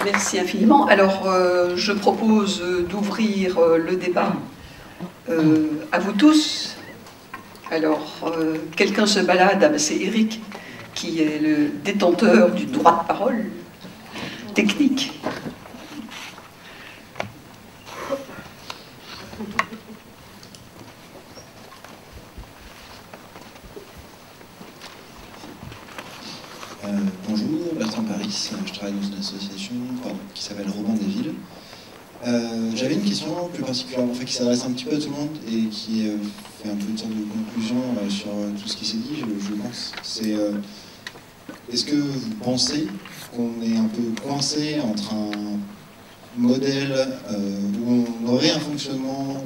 Merci infiniment. Alors, je propose d'ouvrir le débat à vous tous. Alors, quelqu'un se balade, ah ben c'est Eric, qui est le détenteur du droit de parole technique. Bonjour, Bertrand Paris, je travaille dans une association qui s'appelle Robin des Villes. J'avais une question plus particulière, en fait, qui s'adresse un petit peu à tout le monde et qui fait un peu une sorte de conclusion sur tout ce qui s'est dit, je pense. C'est est-ce que vous pensez qu'on est un peu coincé entre un modèle où on aurait un fonctionnement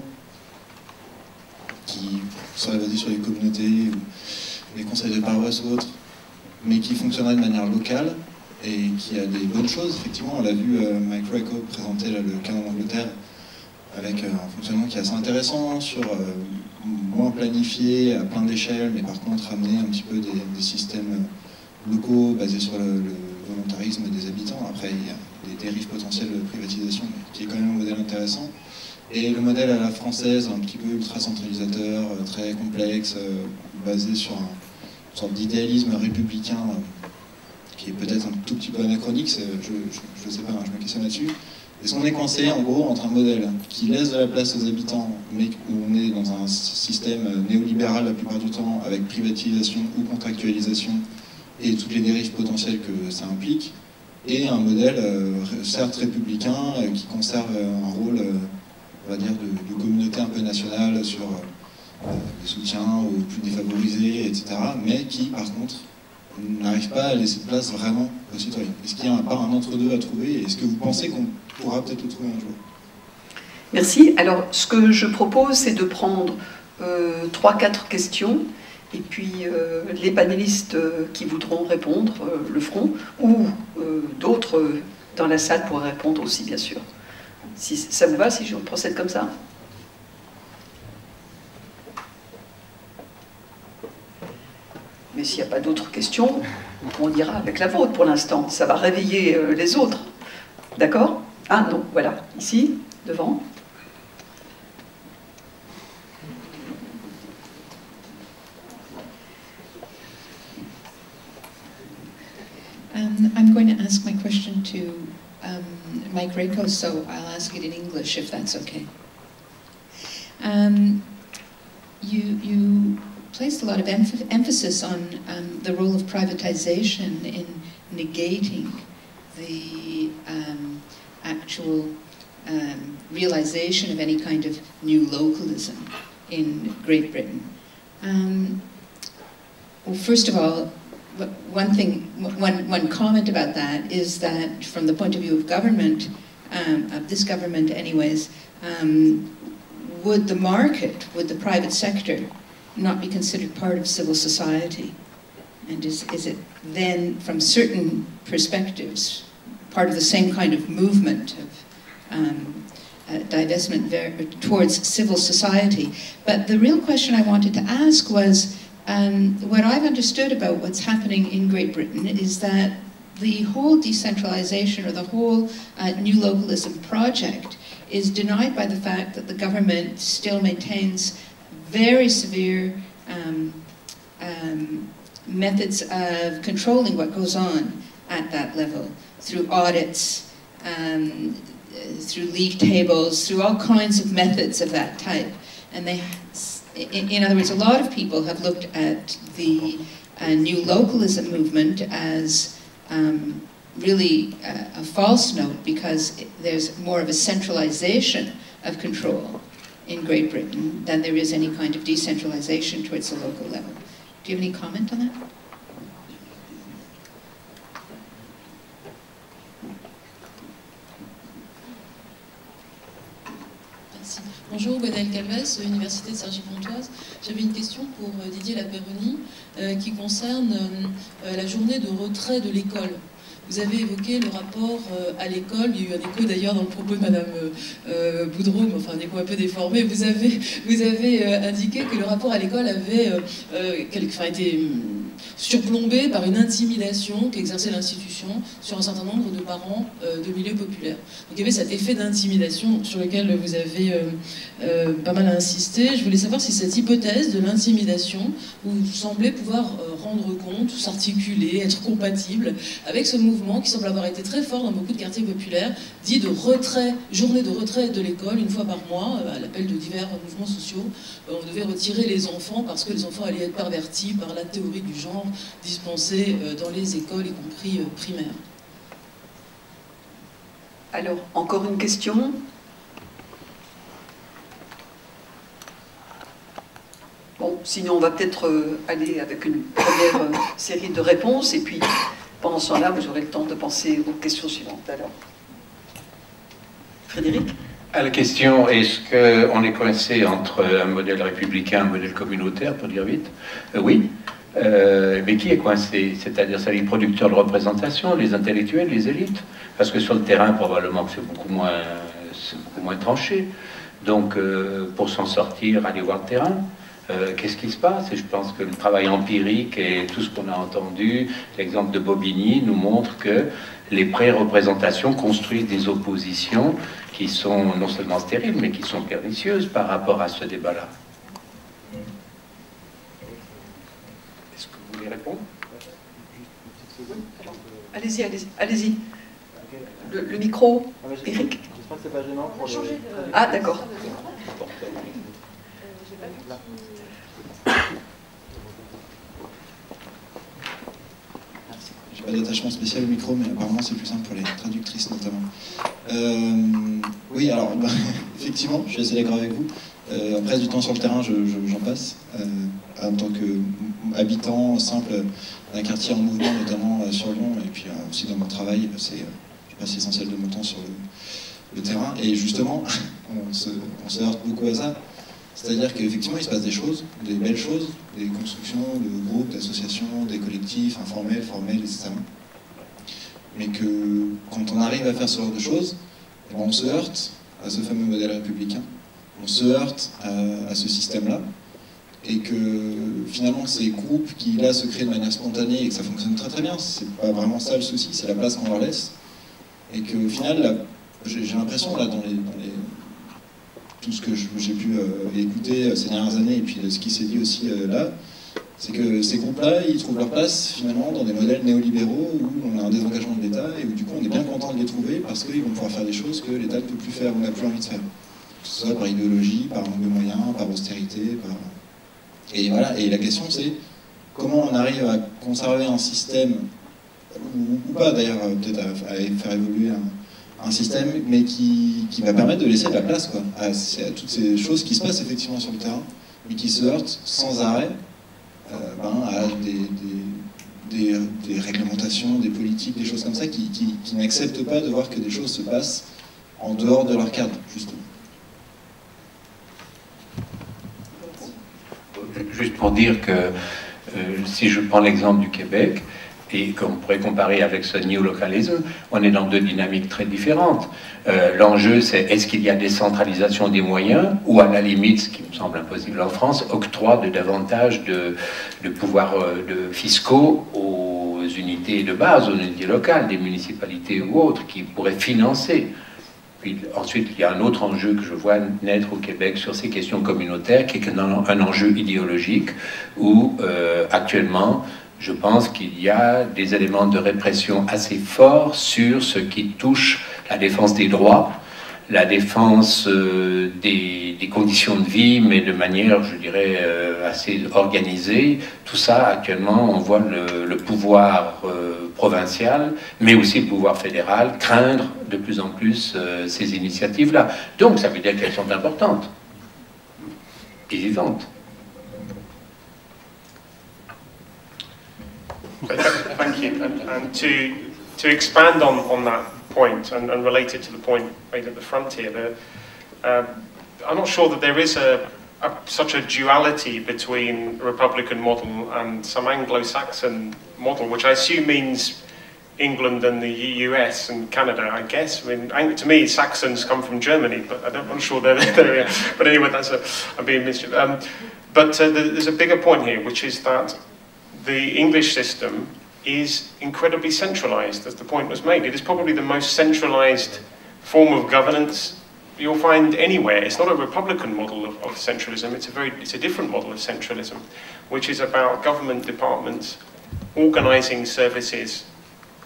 qui serait basé sur les communautés, ou les conseils de paroisse ou autres, mais qui fonctionnerait de manière locale et qui a des bonnes choses, effectivement. On l'a vu, Mike Rakow présenter là, le cas en Angleterre avec un fonctionnement qui est assez intéressant, sur moins planifié, à plein d'échelles, mais par contre amener un petit peu des systèmes locaux basés sur le volontarisme des habitants. Après, il y a des dérives potentielles de privatisation, mais qui est quand même un modèle intéressant. Et le modèle à la française, un petit peu ultra centralisateur, très complexe, basé sur une sorte d'idéalisme républicain qui est peut-être un tout petit peu anachronique, je sais pas, je me questionne là-dessus. Est-ce qu'on est coincé en gros entre un modèle qui laisse de la place aux habitants, mais où on est dans un système néolibéral la plupart du temps, avec privatisation ou contractualisation, et toutes les dérives potentielles que ça implique, et un modèle certes républicain qui conserve un rôle, on va dire, de communauté un peu nationale sur des soutiens aux plus défavorisés, etc., mais qui, par contre, n'arrive pas à laisser de place vraiment aux citoyens. Est-ce qu'il n'y a pas un entre-deux à trouver? Est-ce que vous pensez qu'on pourra peut-être le trouver un jour? Merci. Alors, ce que je propose, c'est de prendre 3-4 questions, et puis les panélistes qui voudront répondre le feront, ou d'autres dans la salle pourraient répondre aussi, bien sûr. Si ça vous va, si je procède comme ça? Mais s'il n'y a pas d'autres questions, on ira avec la vôtre pour l'instant. Ça va réveiller les autres. D'accord? Ah non, voilà, ici, devant. I'm going to ask my question to Mike Rakow, so I'll ask it in English if that's okay. You placed a lot of emphasis on the role of privatization in negating the actual realization of any kind of new localism in Great Britain. Well, first of all, one comment about that is that from the point of view of government, of this government anyways, would the market, would the private sector not be considered part of civil society? And is it then, from certain perspectives, part of the same kind of movement of divestment towards civil society? But the real question I wanted to ask was, what I've understood about what's happening in Great Britain is that the whole decentralization or the whole new localism project is denied by the fact that the government still maintains very severe methods of controlling what goes on at that level, through audits, through league tables, through all kinds of methods of that type. And they, in other words, a lot of people have looked at the new localism movement as really a false note, because there's more of a centralization of control in Great Britain than there is any kind of decentralization towards the local level. Do you have any comment on that? Merci. Bonjour, Gwenaëlle Calves, Université de Cergy-Pontoise. J'avais une question pour Didier Lapeyronie qui concerne la journée de retrait de l'école. Vous avez évoqué le rapport à l'école, il y a eu un écho d'ailleurs dans le propos de Madame Boudreau, mais enfin un écho un peu déformé. Vous avez indiqué que le rapport à l'école avait été surplombé par une intimidation qu'exerçait l'institution sur un certain nombre de parents de milieux populaires. Donc il y avait cet effet d'intimidation sur lequel vous avez pas mal insisté. Je voulais savoir si cette hypothèse de l'intimidation vous semblait pouvoir rendre compte, s'articuler, être compatible avec ce mouvement qui semble avoir été très fort dans beaucoup de quartiers populaires, dit de retrait, journée de retrait de l'école une fois par mois, à l'appel de divers mouvements sociaux. On devait retirer les enfants parce que les enfants allaient être pervertis par la théorie du genre dispensée dans les écoles, y compris primaires. Alors, encore une question? Bon, sinon on va peut-être aller avec une première série de réponses, et puis pendant ce temps-là, vous aurez le temps de penser aux questions suivantes. Alors, Frédéric? À la question, est-ce qu'on est coincé entre un modèle républicain et un modèle communautaire, pour dire vite? Oui. Mais qui est coincé? C'est-à-dire, c'est les producteurs de représentation, les intellectuels, les élites? Parce que sur le terrain, probablement que c'est beaucoup moins tranché. Donc, pour s'en sortir, aller voir le terrain. Qu'est-ce qui se passe? Et je pense que le travail empirique et tout ce qu'on a entendu, l'exemple de Bobigny, nous montre que les pré-représentations construisent des oppositions qui sont non seulement stériles, mais qui sont pernicieuses par rapport à ce débat-là. Est-ce que vous voulez répondre? Allez-y, allez-y, allez-y. Le micro, Eric. J'espère que c'est pas gênant pour le... Ah, d'accord. J'ai pas d'attachement spécial au micro, mais apparemment c'est plus simple pour les traductrices notamment. Oui, alors effectivement, je suis assez d'accord avec vous. Après, du temps sur le terrain, j'en passe. En tant qu'habitant simple d'un quartier en mouvement, notamment sur Lyon, et puis aussi dans mon travail, je passe l'essentiel de mon temps sur le terrain. Et justement, on se heurte beaucoup à ça. C'est-à-dire qu'effectivement, il se passe des choses, des belles choses, des constructions de groupes, d'associations, des collectifs, informels, formels, etc. Mais que quand on arrive à faire ce genre de choses, on se heurte à ce fameux modèle républicain, on se heurte à ce système-là, et que finalement ces groupes qui là se créent de manière spontanée et que ça fonctionne très très bien, c'est pas vraiment ça le souci, c'est la place qu'on leur laisse, et qu'au final, là, j'ai l'impression là dans tout ce que j'ai pu écouter ces dernières années, et puis ce qui s'est dit aussi là, c'est que ces groupes-là, ils trouvent leur place finalement dans des modèles néolibéraux où on a un désengagement de l'État et où du coup on est bien content de les trouver parce qu'ils vont pouvoir faire des choses que l'État ne peut plus faire ou n'a plus envie de faire. Que ce soit par idéologie, par manque de moyens, par austérité, par... Et voilà, et la question c'est comment on arrive à conserver un système, ou pas d'ailleurs, peut-être à faire évoluer un système, mais qui va permettre de laisser de la place quoi, à toutes ces choses qui se passent effectivement sur le terrain, mais qui se heurtent sans arrêt à des réglementations, des politiques, des choses comme ça, qui n'acceptent pas de voir que des choses se passent en dehors de leur cadre, justement. Juste pour dire que si je prends l'exemple du Québec, et qu'on pourrait comparer avec ce néolocalisme, on est dans deux dynamiques très différentes. L'enjeu, c'est est-ce qu'il y a décentralisation des moyens, ou à la limite, ce qui me semble impossible en France, octroi de davantage de pouvoirs fiscaux aux unités de base, aux unités locales, des municipalités ou autres, qui pourraient financer. Puis ensuite, il y a un autre enjeu que je vois naître au Québec sur ces questions communautaires, qui est un enjeu idéologique, où actuellement, je pense qu'il y a des éléments de répression assez forts sur ce qui touche la défense des droits, la défense des conditions de vie, mais de manière, je dirais, assez organisée. Tout ça, actuellement, on voit le pouvoir provincial, mais aussi le pouvoir fédéral, craindre de plus en plus ces initiatives-là. Donc, ça veut dire qu'elles sont importantes et vivantes. Thank you. And to expand on that point and relate it to the point made at the front here, I'm not sure that there is such a duality between the Republican model and some Anglo-Saxon model, which I assume means England and the US and Canada, I guess. I mean, to me, Saxons come from Germany, but I'm not sure they're there. But anyway, I'm being mischievous. But there's a bigger point here, which is that the English system is incredibly centralized, as the point was made. It is probably the most centralized form of governance you'll find anywhere. It's not a Republican model of centralism, it's a different model of centralism, which is about government departments organizing services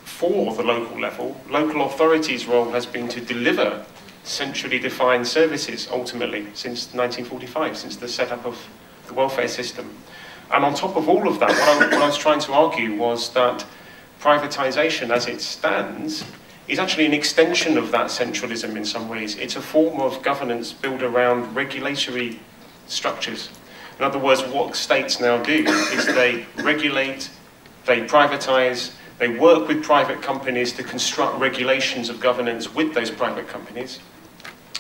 for the local level. Local authorities' role has been to deliver centrally defined services, ultimately, since 1945, since the setup of the welfare system. And on top of all of that, what I was trying to argue was that privatization, as it stands, is actually an extension of that centralism in some ways. It's a form of governance built around regulatory structures. In other words, what states now do is they regulate, they privatize, they work with private companies to construct regulations of governance with those private companies.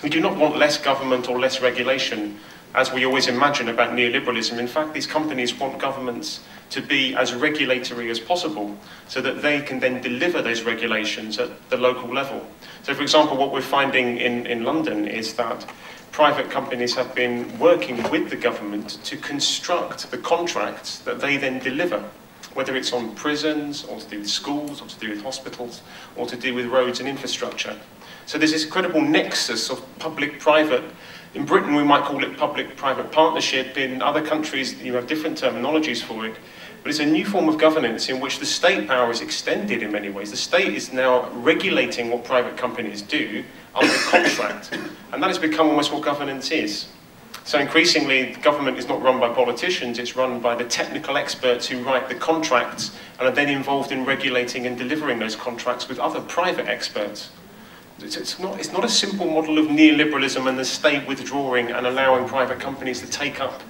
We do not want less government or less regulation, as we always imagine about neoliberalism. In fact, these companies want governments to be as regulatory as possible so that they can then deliver those regulations at the local level. So, for example, what we're finding in London is that private companies have been working with the government to construct the contracts that they then deliver, whether it's on prisons, or to do with schools, or to do with hospitals, or to do with roads and infrastructure. So there's this incredible nexus of public-private. In Britain, we might call it public-private partnership. In other countries, you have different terminologies for it. But it's a new form of governance in which the state power is extended in many ways. The state is now regulating what private companies do under contract. And that has become almost what governance is. So increasingly, the government is not run by politicians, it's run by the technical experts who write the contracts and are then involved in regulating and delivering those contracts with other private experts. It's not a simple model of neoliberalism and the state withdrawing and allowing private companies to take up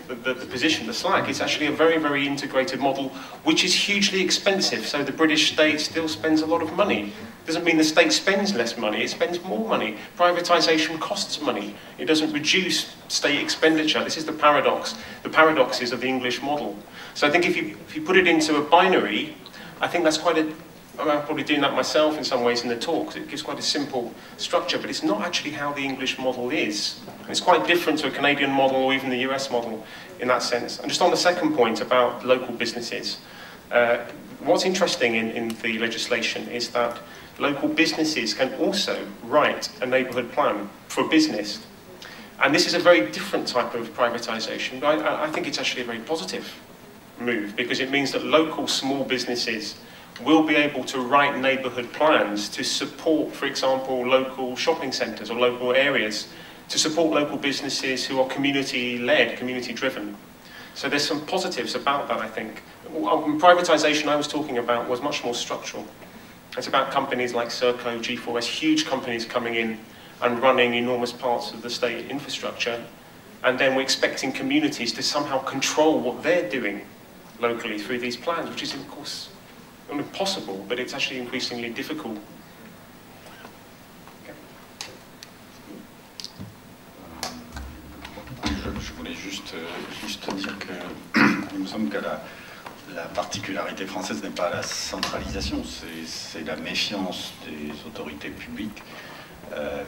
the position, the slack. It's actually a very, very integrated model, which is hugely expensive. So the British state still spends a lot of money. Doesn't mean the state spends less money, it spends more money. Privatization costs money. It doesn't reduce state expenditure. This is the paradox, the paradoxes of the English model. So I think if you put it into a binary, I think that's quite a... I'm probably doing that myself in some ways in the talk. It gives quite a simple structure, but it's not actually how the English model is. It's quite different to a Canadian model or even the US model in that sense. And just on the second point about local businesses, what's interesting in the legislation is that local businesses can also write a neighbourhood plan for a business. And this is a very different type of privatisation, but I think it's actually a very positive move, because it means that local small businesses will be able to write neighbourhood plans to support, for example, local shopping centres or local areas, to support local businesses who are community-led, community-driven. So there's some positives about that, I think. Privatisation I was talking about was much more structural. It's about companies like Serco, G4S, huge companies coming in and running enormous parts of the state infrastructure, and then we're expecting communities to somehow control what they're doing locally through these plans, which is, of course, not impossible, but it's actually increasingly difficult. Je voulais juste dire qu'il me semble que la particularité française n'est pas la centralisation, c'est la méfiance des autorités publiques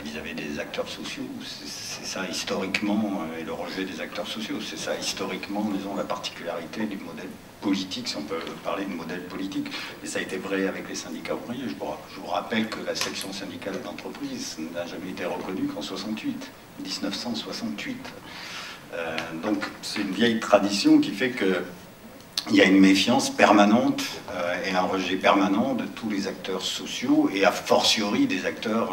vis-à-vis des acteurs sociaux. C'est ça historiquement, et le rejet des acteurs sociaux, c'est ça historiquement, disons, la particularité du modèle politique, si on peut parler de modèle politique. Et ça a été vrai avec les syndicats ouvriers. Je vous rappelle que la section syndicale d'entreprise n'a jamais été reconnue qu'en 1968. Donc c'est une vieille tradition qui fait que il y a une méfiance permanente et un rejet permanent de tous les acteurs sociaux et a fortiori des acteurs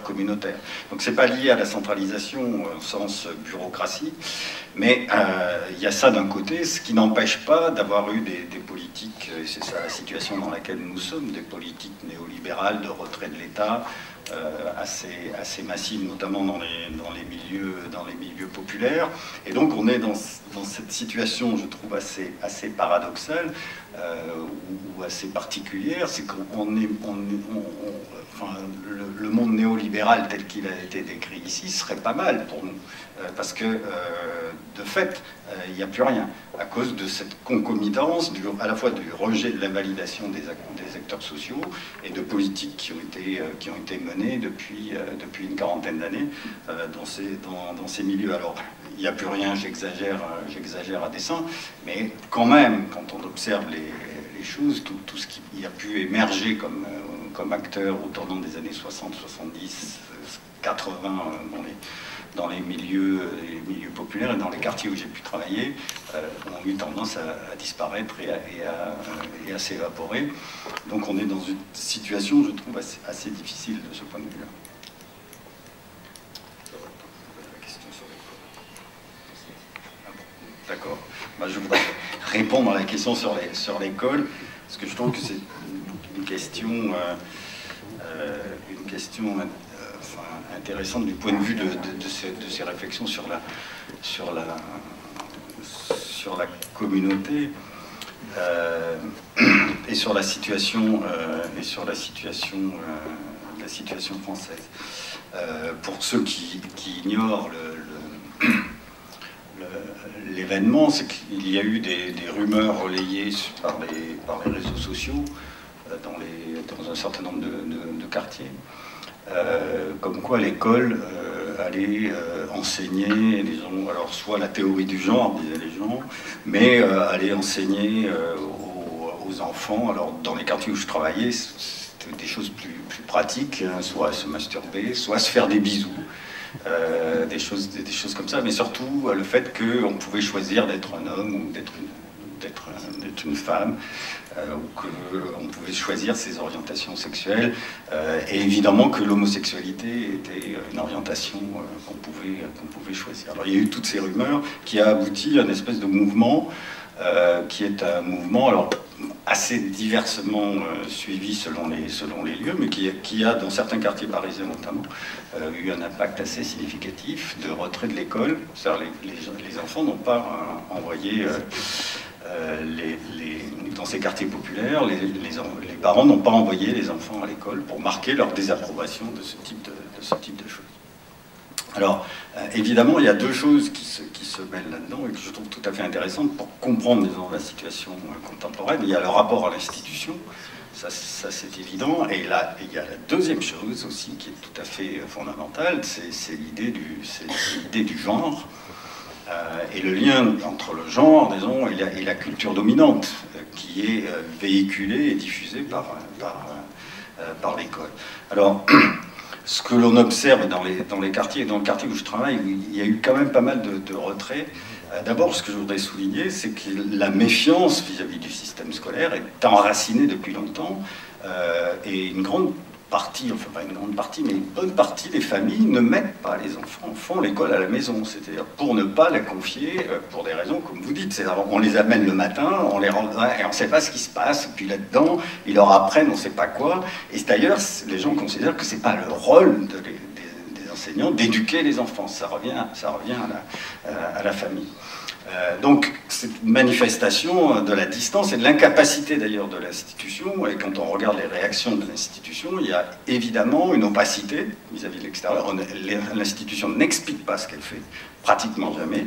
communautaires. Donc c'est pas lié à la centralisation au sens bureaucratie, mais il y a ça d'un côté, ce qui n'empêche pas d'avoir eu des politiques, et c'est ça la situation dans laquelle nous sommes, des politiques néolibérales de retrait de l'État, assez massive, notamment dans les milieux populaires. Et donc on est dans cette situation, je trouve, assez paradoxale ou assez particulière, c'est le monde néolibéral tel qu'il a été décrit ici serait pas mal pour nous, parce que de fait, il n'y a plus rien, à cause de cette concomitance à la fois du rejet de l'invalidation des acteurs sociaux et de politiques qui ont été menées depuis une quarantaine d'années dans ces milieux. Alors, il n'y a plus rien, j'exagère à dessein, mais quand même, quand on observe les choses, tout ce qui a pu émerger comme acteur au tournant des années 60, 70, 80 dans les milieux populaires et dans les quartiers où j'ai pu travailler, ont eu tendance à disparaître et à s'évaporer. Donc on est dans une situation, je trouve, assez difficile de ce point de vue-là. D'accord. Bah, je voudrais répondre à la question sur l'école, parce que je trouve que c'est une question intéressante du point de vue de ces réflexions sur la communauté et sur la situation française. Pour ceux qui ignorent l'événement, c'est qu'il y a eu des rumeurs relayées par les réseaux sociaux dans un certain nombre de quartiers, comme quoi l'école allait enseigner, disons, alors soit la théorie du genre, disaient les gens, mais allait enseigner aux enfants. Alors dans les quartiers où je travaillais, c'était des choses plus pratiques, hein, soit se masturber, soit se faire des bisous. Des choses comme ça, mais surtout le fait qu'on pouvait choisir d'être un homme ou d'être une femme, ou qu'on pouvait choisir ses orientations sexuelles, et évidemment que l'homosexualité était une orientation qu'on pouvait choisir. Alors il y a eu toutes ces rumeurs qui a abouti à une espèce de mouvement qui est un mouvement alors assez diversement suivi selon les lieux, mais qui a, dans certains quartiers parisiens notamment, eu un impact assez significatif de retrait de l'école. C'est-à-dire les enfants n'ont pas envoyé, dans ces quartiers populaires, les parents n'ont pas envoyé les enfants à l'école pour marquer leur désapprobation de ce type de choses. Alors, évidemment, il y a deux choses qui se mêlent là-dedans et que je trouve tout à fait intéressantes pour comprendre, disons, la situation contemporaine. Il y a le rapport à l'institution, ça c'est évident, et là, il y a la deuxième chose aussi qui est tout à fait fondamentale, c'est l'idée du genre, et le lien entre le genre, disons, et la culture dominante, qui est véhiculée et diffusée par l'école. Alors, ce que l'on observe dans les quartiers, dans le quartier où je travaille, il y a eu quand même pas mal de retraits. D'abord, ce que je voudrais souligner, c'est que la méfiance vis-à-vis du système scolaire est enracinée depuis longtemps, et une grande partie, enfin pas une grande partie, mais une bonne partie des familles ne mettent pas les enfants, font l'école à la maison, c'est-à-dire pour ne pas la confier, pour des raisons comme vous dites, c'est-à-dire on les amène le matin, on les rend, et on ne sait pas ce qui se passe, puis là-dedans, ils leur apprennent on ne sait pas quoi, et d'ailleurs, les gens considèrent que ce n'est pas le rôle des enseignants d'éduquer les enfants, ça revient à la famille. Donc, c'est une manifestation de la distance et de l'incapacité d'ailleurs de l'institution, et quand on regarde les réactions de l'institution, il y a évidemment une opacité vis-à-vis de l'extérieur. L'institution n'explique pas ce qu'elle fait, pratiquement jamais,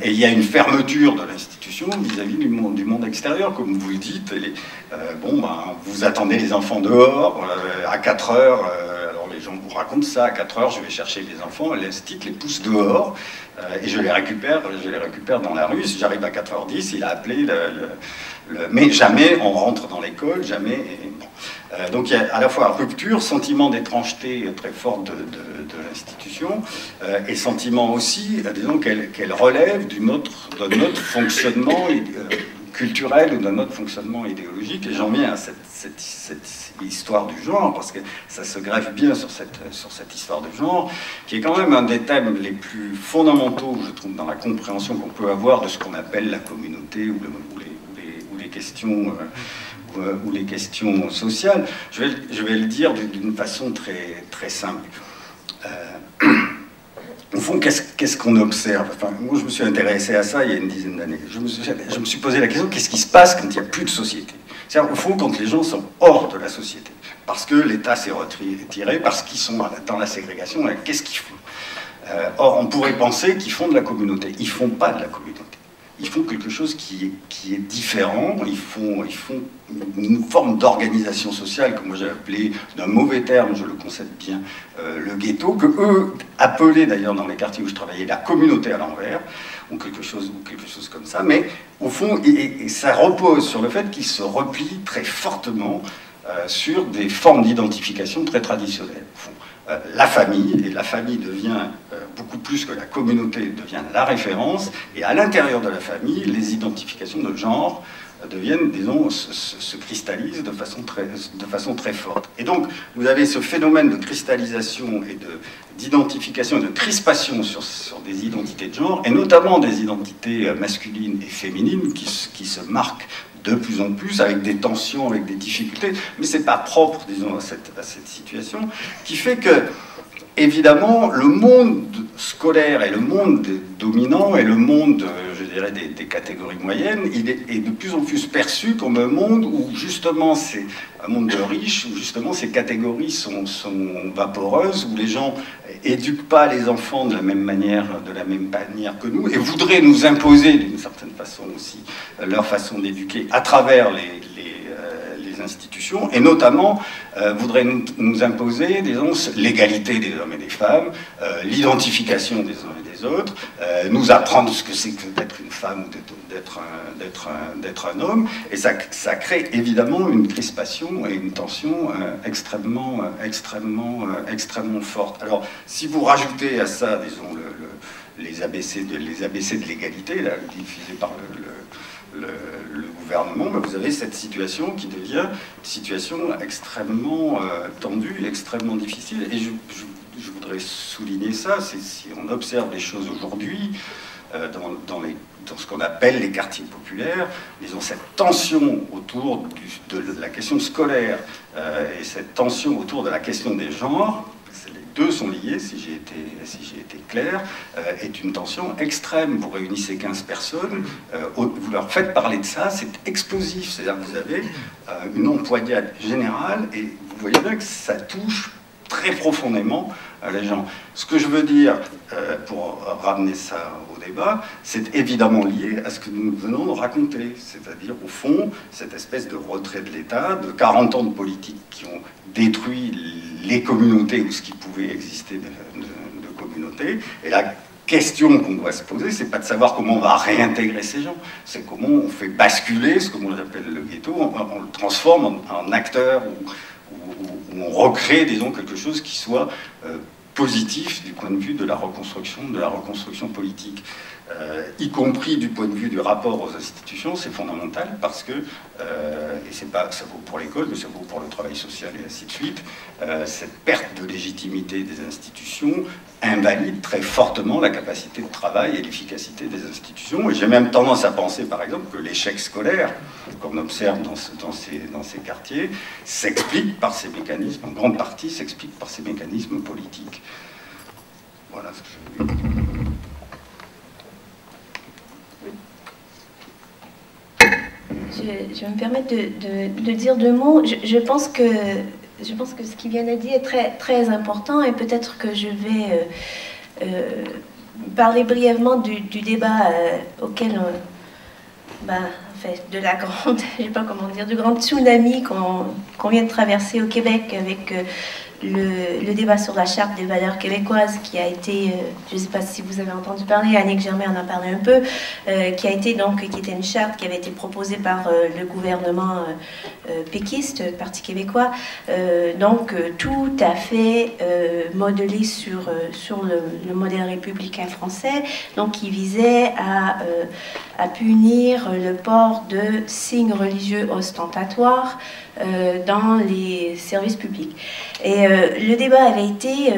et il y a une fermeture de l'institution vis-à-vis du monde extérieur, comme vous le dites. Vous attendez les enfants dehors, à 4 heures, les gens vous racontent ça, à 4 heures, je vais chercher les enfants, l'institut les pousse dehors, et je les récupère dans la rue. Si j'arrive à 4h10, il a appelé mais jamais on rentre dans l'école, jamais. Donc il y a à la fois rupture, sentiment d'étrangeté très fort de l'institution, et sentiment aussi, disons, qu'elle relève d'un autre fonctionnement culturel ou d'un autre fonctionnement idéologique, et j'en viens à cette histoire du genre, parce que ça se greffe bien sur cette histoire du genre, qui est quand même un des thèmes les plus fondamentaux, je trouve, dans la compréhension qu'on peut avoir de ce qu'on appelle la communauté ou les questions sociales. Je vais le dire d'une façon très, très simple. Au fond, qu'est-ce qu'on observe? Enfin, moi, je me suis intéressé à ça il y a une dizaine d'années. Je me suis posé la question, qu'est-ce qui se passe quand il n'y a plus de société? C'est-à-dire, au fond, quand les gens sont hors de la société, parce que l'État s'est retiré, parce qu'ils sont dans la ségrégation, qu'est-ce qu'ils font? Or, on pourrait penser qu'ils font de la communauté. Ils ne font pas de la communauté. ils font quelque chose qui est différent. Ils font une forme d'organisation sociale, que moi j'ai appelé, d'un mauvais terme, je le concède bien, le ghetto, que eux appelaient d'ailleurs dans les quartiers où je travaillais la communauté à l'envers, ou quelque chose comme ça. Mais au fond, et ça repose sur le fait qu'ils se replient très fortement sur des formes d'identification très traditionnelles. Au fond, la famille, et la famille devient beaucoup plus que la communauté, devient la référence, et à l'intérieur de la famille, les identifications de genre deviennent, disons, se cristallisent de façon très forte. Et donc, vous avez ce phénomène de cristallisation et d'identification et de crispation sur des identités de genre, et notamment des identités masculines et féminines qui se marquent de plus en plus, avec des tensions, avec des difficultés, mais c'est pas propre, disons, à cette situation, qui fait que, évidemment, le monde scolaire et le monde dominant et le monde, je dirais, des catégories moyennes, il est de plus en plus perçu comme un monde où, justement, c'est un monde de riches, où, justement, ces catégories sont vaporeuses, où les gens éduquent pas les enfants de la même manière que nous, et voudraient nous imposer, d'une certaine façon aussi, leur façon d'éduquer à travers les institutions, et notamment voudraient nous imposer, disons, l'égalité des hommes et des femmes, l'identification des uns et des autres, nous apprendre ce que c'est que d'être une femme ou d'être un homme, et ça crée évidemment une crispation et une tension extrêmement forte. Alors, si vous rajoutez à ça, disons, les ABC de l'égalité, là, diffusés par le gouvernement, ben vous avez cette situation qui devient une situation extrêmement tendue, extrêmement difficile. Et je voudrais souligner ça, c'est si on observe les choses aujourd'hui, dans ce qu'on appelle les quartiers populaires, ils ont cette tension autour de la question scolaire et cette tension autour de la question des genres. Les deux sont liés, si j'ai été clair, est une tension extrême. Vous réunissez 15 personnes, vous leur faites parler de ça, c'est explosif. C'est-à-dire que vous avez une empoignade générale et vous voyez bien que ça touche très profondément les gens. Ce que je veux dire, pour ramener ça au débat, c'est évidemment lié à ce que nous venons de raconter, c'est-à-dire au fond, cette espèce de retrait de l'État, de 40 ans de politique qui ont détruit les communautés ou ce qui pouvait exister de communautés, et la question qu'on doit se poser, c'est pas de savoir comment on va réintégrer ces gens, c'est comment on fait basculer ce que moi j'appelle le ghetto, on le transforme en acteur, où on recrée, disons, quelque chose qui soit positif du point de vue de la reconstruction politique. Y compris du point de vue du rapport aux institutions, c'est fondamental parce que, et c'est pas, ça vaut pour l'école, mais ça vaut pour le travail social et ainsi de suite, cette perte de légitimité des institutions invalide très fortement la capacité de travail et l'efficacité des institutions. Et j'ai même tendance à penser, par exemple, que l'échec scolaire, qu'on observe dans ces quartiers, s'explique par ces mécanismes, en grande partie s'explique par ces mécanismes politiques. Voilà ce que je voulais dire. Je vais me permettre de dire deux mots. Je pense que ce qui vient d'être dit est très, très important et peut-être que je vais parler brièvement du débat auquel de la grande, je sais pas comment dire, du grand tsunami qu'on vient de traverser au Québec avec le débat sur la charte des valeurs québécoises qui a été, je ne sais pas si vous avez entendu parler, Annick Germain en a parlé un peu, qui était une charte qui avait été proposée par le gouvernement péquiste, le Parti québécois, tout à fait modelé sur le modèle républicain français, donc qui visait à punir le port de signes religieux ostentatoires dans les services publics. Et le débat avait été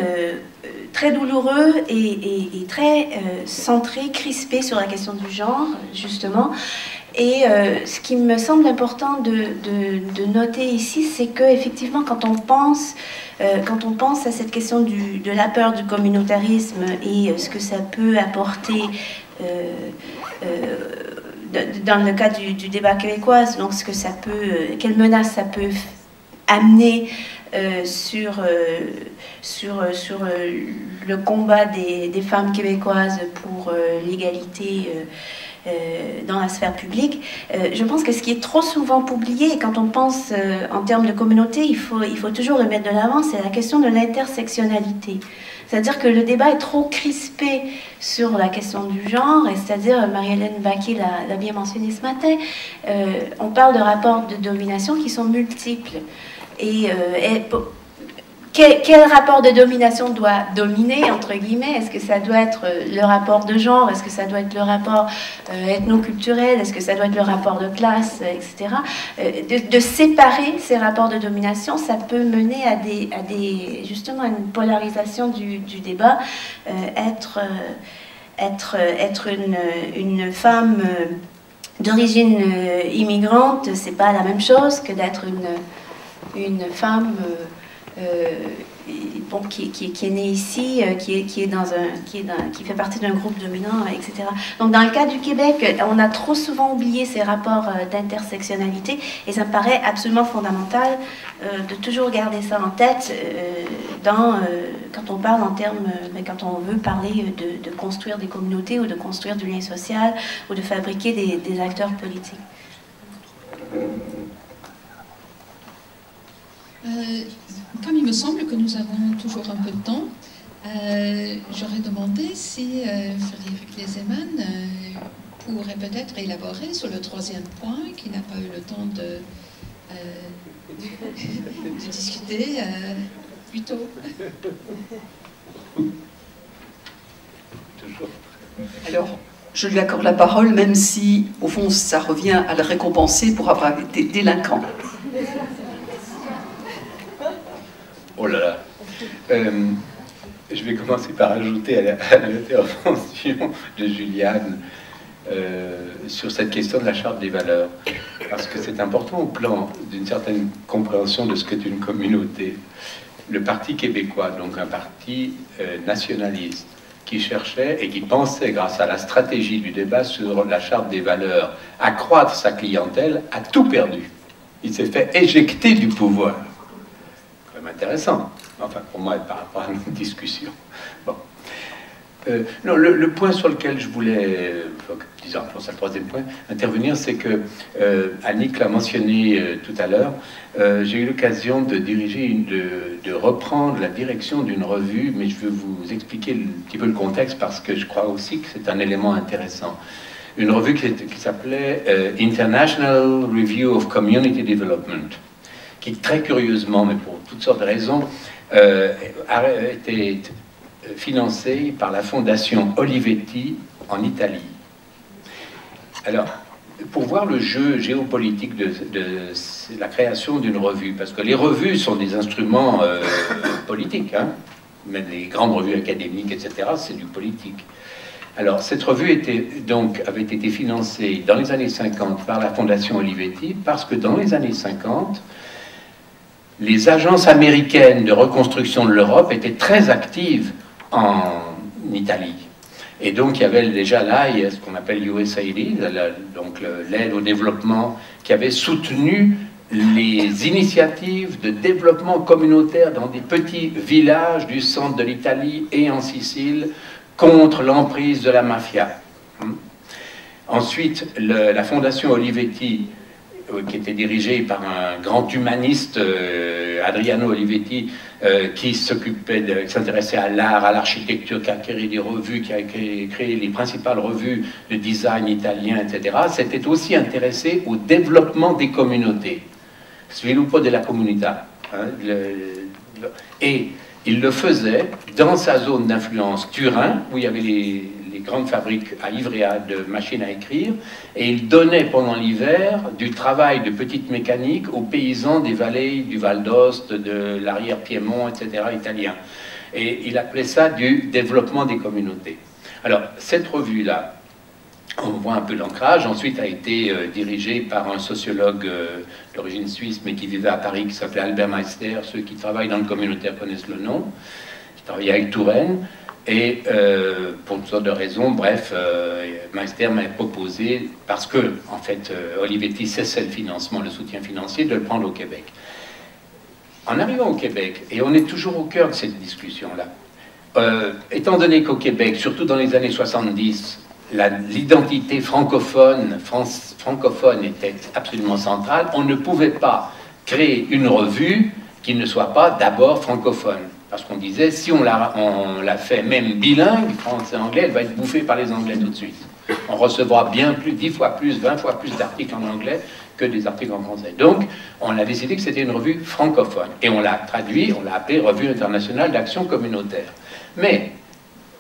très douloureux et très centré, crispé sur la question du genre, justement. Et ce qui me semble important de noter ici, c'est qu'effectivement, quand on pense à cette question de la peur du communautarisme et ce que ça peut apporter dans le cas du débat québécois, donc quelle menace ça peut amener sur le combat des femmes québécoises pour l'égalité dans la sphère publique. Je pense que ce qui est trop souvent oublié, et quand on pense en termes de communauté, il faut toujours le mettre de l'avant, c'est la question de l'intersectionnalité. C'est-à-dire que le débat est trop crispé sur la question du genre, et c'est-à-dire, Marie-Hélène Baquet l'a bien mentionné ce matin, on parle de rapports de domination qui sont multiples. Quel rapport de domination doit dominer, entre guillemets? Est-ce que ça doit être le rapport de genre? Est-ce que ça doit être le rapport ethnoculturel? Est-ce que ça doit être le rapport de classe, etc. De séparer ces rapports de domination, ça peut mener à justement une polarisation du débat. Être une femme d'origine immigrante, c'est pas la même chose que d'être une femme qui est née ici, qui fait partie d'un groupe dominant, etc. Donc dans le cas du Québec, on a trop souvent oublié ces rapports d'intersectionnalité, et ça me paraît absolument fondamental de toujours garder ça en tête quand on parle en termes, quand on veut parler de construire des communautés, ou de construire du lien social, ou de fabriquer des acteurs politiques. Comme il me semble que nous avons toujours un peu de temps, j'aurais demandé si Frédéric Lesemann pourrait peut-être élaborer sur le troisième point, qui n'a pas eu le temps de discuter plus tôt. Alors, je lui accorde la parole, même si, au fond, ça revient à le récompenser pour avoir été délinquant. Oh là là. Je vais commencer par ajouter à l'intervention de Juliane sur cette question de la charte des valeurs, parce que c'est important au plan d'une certaine compréhension de ce qu'est une communauté. Le Parti québécois, donc un parti nationaliste, qui cherchait et qui pensait, grâce à la stratégie du débat sur la charte des valeurs, accroître sa clientèle, a tout perdu. Il s'est fait éjecter du pouvoir. Intéressant, enfin pour moi par rapport à notre discussion. Bon. Non, le point sur lequel je voulais, disons, c'est le troisième point, intervenir, c'est que Annick l'a mentionné tout à l'heure, j'ai eu l'occasion de diriger, de reprendre la direction d'une revue, mais je veux vous expliquer un petit peu le contexte parce que je crois aussi que c'est un élément intéressant. Une revue qui s'appelait International Review of Community Development, qui très curieusement, mais pour toutes sortes de raisons, a été financée par la fondation Olivetti en Italie. Alors, pour voir le jeu géopolitique de la création d'une revue, parce que les revues sont des instruments politiques, hein, même les grandes revues académiques, etc., c'est du politique. Alors, cette revue avait été financée dans les années 50 par la fondation Olivetti, parce que dans les années 50, les agences américaines de reconstruction de l'Europe étaient très actives en Italie. Et donc, il y avait déjà là, ce qu'on appelle USAID, donc l'aide au développement, qui avait soutenu les initiatives de développement communautaire dans des petits villages du centre de l'Italie et en Sicile contre l'emprise de la mafia. Ensuite, la fondation Olivetti, qui était dirigé par un grand humaniste, Adriano Olivetti, qui s'intéressait à l'art, à l'architecture, qui a créé des revues, qui a créé les principales revues de design italien, etc., s'était aussi intéressé au développement des communautés. Sviluppo della comunità. Et il le faisait dans sa zone d'influence Turin, où il y avait les grandes fabriques à Ivrea de machines à écrire, et il donnait pendant l'hiver du travail de petite mécanique aux paysans des vallées du Val d'Oste, de l'arrière-Piémont, etc., italiens. Et il appelait ça du développement des communautés. Alors, cette revue-là, on voit un peu l'ancrage, ensuite a été dirigée par un sociologue d'origine suisse, mais qui vivait à Paris, qui s'appelait Albert Meister. Ceux qui travaillent dans le communautaire connaissent le nom. Il travaillait avec Touraine. Et pour toutes sortes de raisons, bref, Meister m'a proposé, parce que, en fait, Olivetti cessait le financement, le soutien financier, de le prendre au Québec. En arrivant au Québec, et on est toujours au cœur de cette discussion-là, étant donné qu'au Québec, surtout dans les années 70, l'identité francophone était absolument centrale. On ne pouvait pas créer une revue qui ne soit pas d'abord francophone. Parce qu'on disait, si on la fait même bilingue, français-anglais, elle va être bouffée par les Anglais tout de suite. On recevra bien plus, 10 fois plus, 20 fois plus d'articles en anglais que des articles en français. Donc, on a décidé que c'était une revue francophone. Et on l'a traduit, on l'a appelé Revue internationale d'action communautaire. Mais,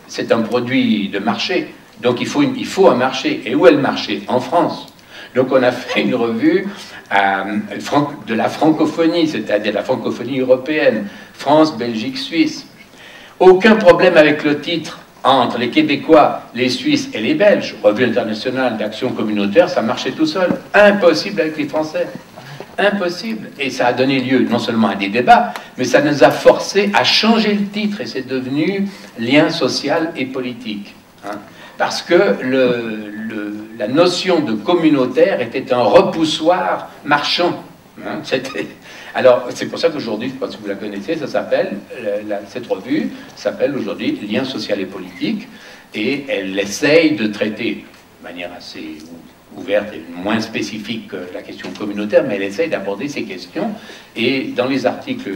c'est un produit de marché. Donc, il faut un marché. Et où est le marché? En France. Donc, on a fait une revue de la francophonie, c'est-à-dire la francophonie européenne. France, Belgique, Suisse. Aucun problème avec le titre entre les Québécois, les Suisses et les Belges. Revue internationale d'action communautaire, ça marchait tout seul. Impossible avec les Français. Impossible. Et ça a donné lieu non seulement à des débats, mais ça nous a forcé à changer le titre et c'est devenu lien social et politique. Hein. Parce que la notion de communautaire était un repoussoir marchand. Hein. Alors, c'est pour ça qu'aujourd'hui, je ne sais pas si vous la connaissez, ça s'appelle, cette revue s'appelle aujourd'hui Lien social et politique, et elle essaye de traiter de manière assez ouverte et moins spécifique que la question communautaire, mais elle essaye d'aborder ces questions, et dans les articles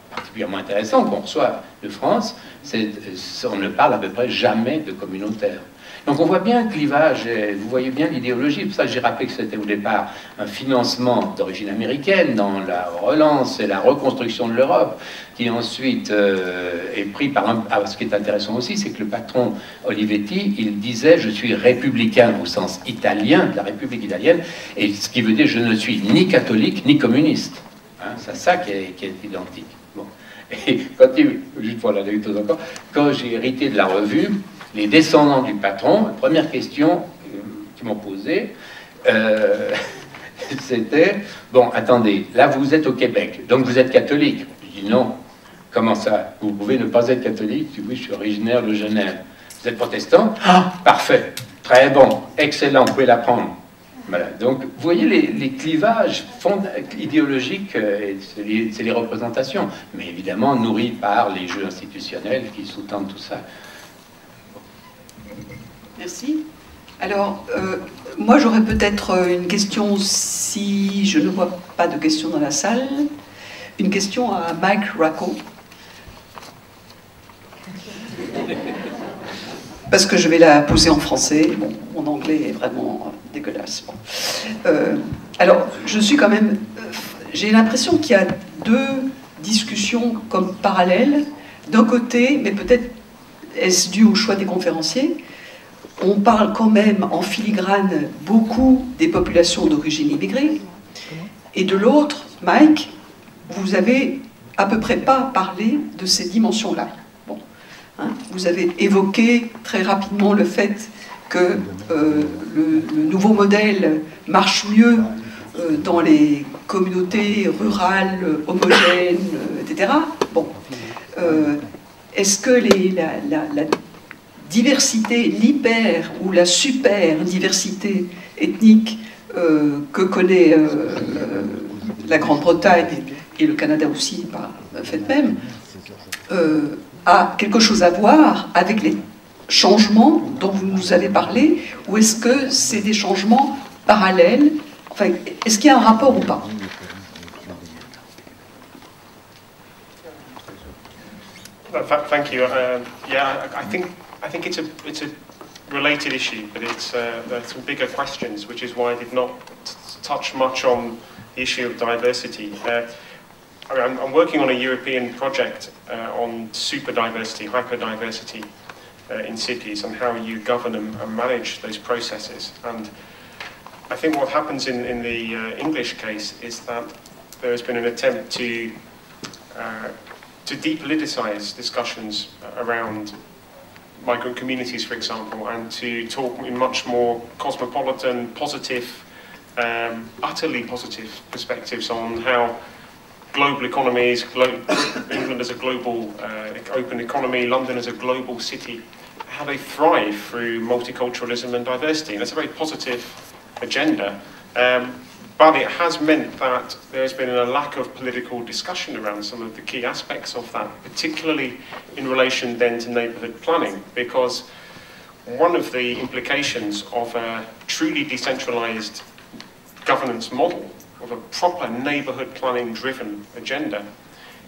particulièrement intéressants qu'on reçoit de France, on ne parle à peu près jamais de communautaire. Donc on voit bien le clivage, vous voyez bien l'idéologie. Pour ça j'ai rappelé que c'était au départ un financement d'origine américaine dans la relance et la reconstruction de l'Europe, qui ensuite est pris par ce qui est intéressant aussi, c'est que le patron Olivetti, il disait « je suis républicain » au sens italien, de la République italienne, et ce qui veut dire « je ne suis ni catholique ni communiste hein, ». C'est ça qui est identique. Bon. Et juste pour l'anecdote encore, quand j'ai hérité de la revue, les descendants du patron, la première question qu'ils m'ont posée, c'était, bon, attendez, là vous êtes au Québec, donc vous êtes catholique. Je dis non, comment ça? Vous pouvez ne pas être catholique? Je dis oui, je suis originaire de Genève. Vous êtes protestant? Ah, parfait, très bon, excellent, vous pouvez l'apprendre. Voilà. Donc, vous voyez les clivages idéologiques, c'est les représentations, mais évidemment nourris par les jeux institutionnels qui sous-tendent tout ça. Merci. Alors, moi j'aurais peut-être une question, si je ne vois pas de questions dans la salle, une question à Mike Racco. Parce que je vais la poser en français. Bon, mon anglais est vraiment dégueulasse. Bon. Alors, je suis quand même... j'ai l'impression qu'il y a deux discussions comme parallèles. D'un côté, mais peut-être est-ce dû au choix des conférenciers, on parle quand même en filigrane beaucoup des populations d'origine immigrée. Et de l'autre, Mike, vous avez à peu près pas parlé de ces dimensions-là. Bon. Hein, vous avez évoqué très rapidement le fait que le nouveau modèle marche mieux dans les communautés rurales, homogènes, etc. Bon. Est-ce que la diversité, l'hyper ou la super diversité ethnique que connaît la Grande-Bretagne et le Canada aussi, par fait même, a quelque chose à voir avec les changements dont vous nous avez parlé, ou est-ce que c'est des changements parallèles? Enfin, est-ce qu'il y a un rapport ou pas? Thank you. Yeah, I think it's a related issue, but there's some bigger questions, which is why I did not touch much on the issue of diversity. I'm working on a European project on super diversity, hyper diversity in cities, and how you govern and manage those processes. And I think what happens in the English case is that there has been an attempt to depoliticize discussions around migrant communities, for example, and to talk in much more cosmopolitan, positive, utterly positive perspectives on how global economies, England as a global open economy, London as a global city, how they thrive through multiculturalism and diversity. And that's a very positive agenda. But it has meant that there has been a lack of political discussion around some of the key aspects of that, particularly in relation then to neighbourhood planning, because one of the implications of a truly decentralized governance model, of a proper neighborhood planning driven agenda,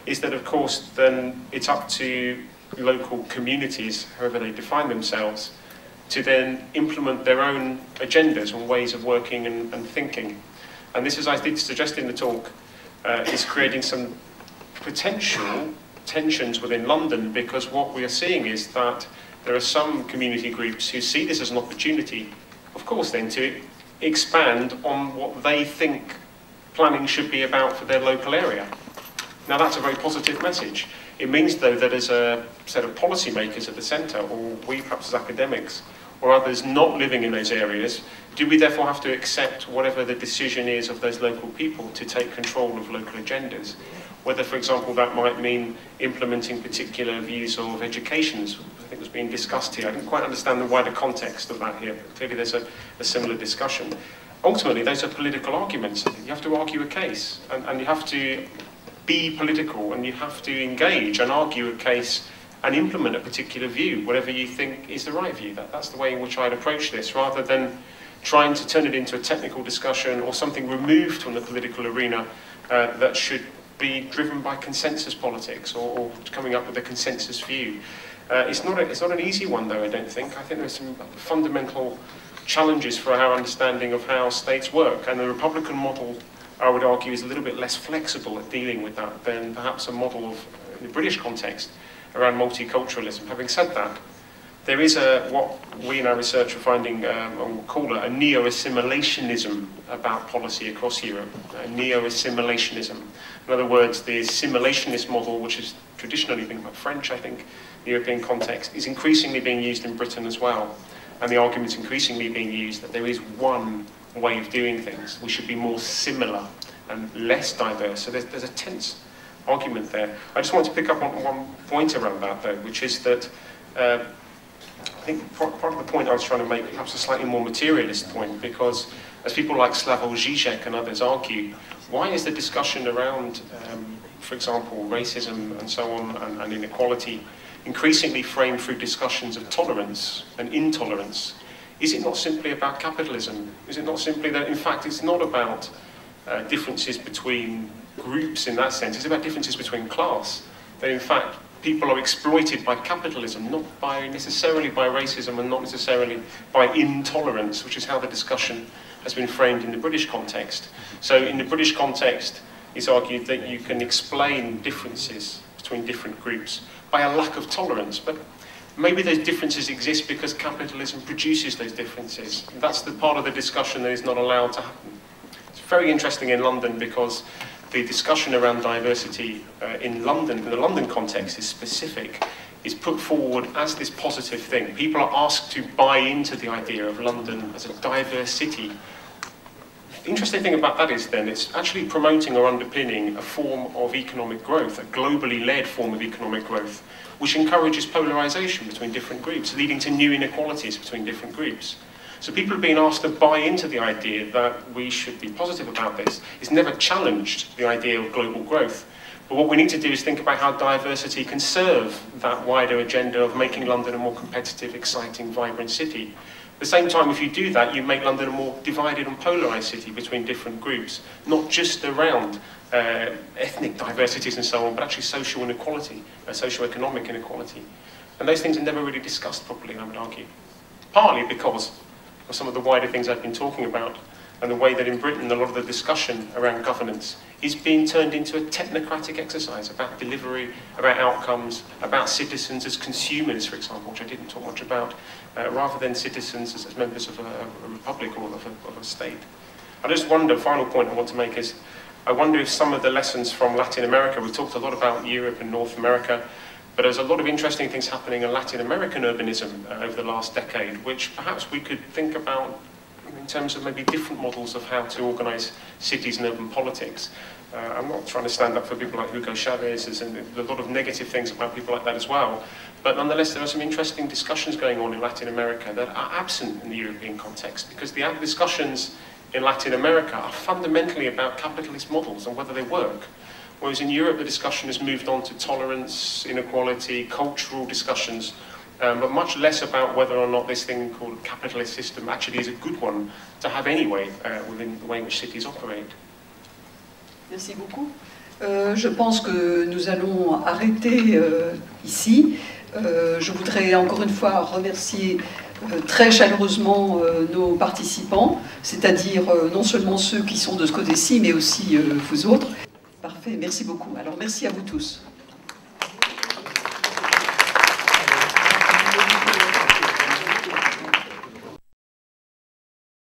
is that of course then it's up to local communities, however they define themselves, to then implement their own agendas and ways of working and thinking. And this, as I did suggest in the talk, is creating some potential tensions within London, because what we are seeing is that there are some community groups who see this as an opportunity, of course then, to expand on what they think planning should be about for their local area. Now that's a very positive message. It means though that as a set of policymakers at the centre, or we perhaps as academics, or others not living in those areas, do we therefore have to accept whatever the decision is of those local people to take control of local agendas? Whether, for example, that might mean implementing particular views of education, as I think was being discussed here. I didn't quite understand the wider context of that here, but clearly there's a similar discussion. Ultimately, those are political arguments. You have to argue a case, and you have to be political, and you have to engage and argue a case and implement a particular view, whatever you think is the right view. That's the way in which I'd approach this, rather than trying to turn it into a technical discussion or something removed from the political arena that should be driven by consensus politics or coming up with a consensus view. It's not an easy one, though, I don't think. I think there's some fundamental challenges for our understanding of how states work, and the Republican model, I would argue, is a little bit less flexible at dealing with that than perhaps a model of, in the British context, around multiculturalism. Having said that, there is what we in our research are finding, or call it, a neo-assimilationism about policy across Europe. Neo-assimilationism. In other words, the assimilationist model, which has traditionally been quite French, I think, the European context, is increasingly being used in Britain as well. And the argument's increasingly being used that there is one way of doing things. We should be more similar and less diverse. So there's a tense argument there. I just want to pick up on one point around that, though, which is that I think part of the point I was trying to make, perhaps a slightly more materialist point, because as people like Slavoj Žižek and others argue, why is the discussion around, for example, racism and so on, and inequality, increasingly framed through discussions of tolerance and intolerance? Is it not simply about capitalism? Is it not simply that, in fact, it's not about differences between groups in that sense, it's about differences between class, that in fact people are exploited by capitalism, not necessarily by racism and not necessarily by intolerance, which is how the discussion has been framed in the British context. So in the British context, it's argued that you can explain differences between different groups by a lack of tolerance, but maybe those differences exist because capitalism produces those differences. That's the part of the discussion that is not allowed to happen. It's very interesting in London because the discussion around diversity in London, in the London context, is specific, is put forward as this positive thing. People are asked to buy into the idea of London as a diverse city. The interesting thing about that is then it's actually promoting or underpinning a form of economic growth, a globally led form of economic growth, which encourages polarization between different groups, leading to new inequalities between different groups. So people are being asked to buy into the idea that we should be positive about this. It's never challenged the idea of global growth. But what we need to do is think about how diversity can serve that wider agenda of making London a more competitive, exciting, vibrant city. At the same time, if you do that, you make London a more divided and polarised city between different groups, not just around ethnic diversities and so on, but actually social inequality, socio-economic inequality. And those things are never really discussed properly, I would argue. Partly because of some of the wider things I've been talking about, and the way that in Britain a lot of the discussion around governance is being turned into a technocratic exercise about delivery, about outcomes, about citizens as consumers, for example, which I didn't talk much about, rather than citizens as members of a republic or of a state. I just wonder, final point I want to make is, I wonder if some of the lessons from Latin America, we talked a lot about Europe and North America, but there's a lot of interesting things happening in Latin American urbanism over the last decade, which perhaps we could think about in terms of maybe different models of how to organise cities and urban politics. I'm not trying to stand up for people like Hugo Chavez, and a lot of negative things about people like that as well. But nonetheless, there are some interesting discussions going on in Latin America that are absent in the European context, because the discussions in Latin America are fundamentally about capitalist models and whether they work. Whereas in Europe, the discussion has moved on to tolerance, inequality, cultural discussions but much less about whether or not this thing called capitalist system actually is a good one to have anyway within the way in which cities operate. Merci beaucoup. Je pense que nous allons arrêter ici. Je voudrais encore une fois remercier très chaleureusement nos participants, c'est-à-dire non seulement ceux qui sont de ce côté-ci, mais aussi vous autres. Parfait, merci beaucoup. Alors merci à vous tous.